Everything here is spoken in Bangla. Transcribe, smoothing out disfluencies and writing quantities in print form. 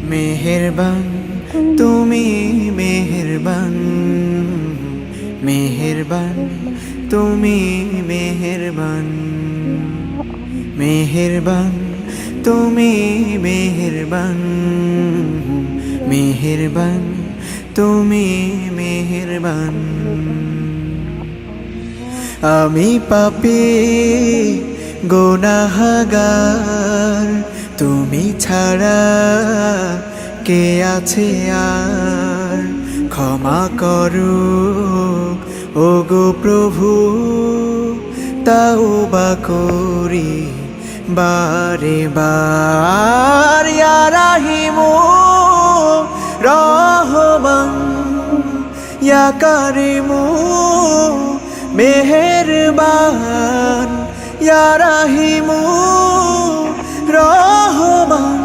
মেহেরবান তুমি মেহেরবান, মেহেরবান তুমি মেহেরবান, মেহেরবান তুমি মেহেরবান, মেহেরবান তুমি মেহেরবান। আমি পাপী গুনাহগার, তুমি ছাড়া কে আছে আর? ক্ষমা করো ওগো প্রভু, তাওবা করি বারে বার। ইয়া রাহিমু রহমান, ইয়া কারিমু মেহেরবান, ইয়া রাহিমু রহমান,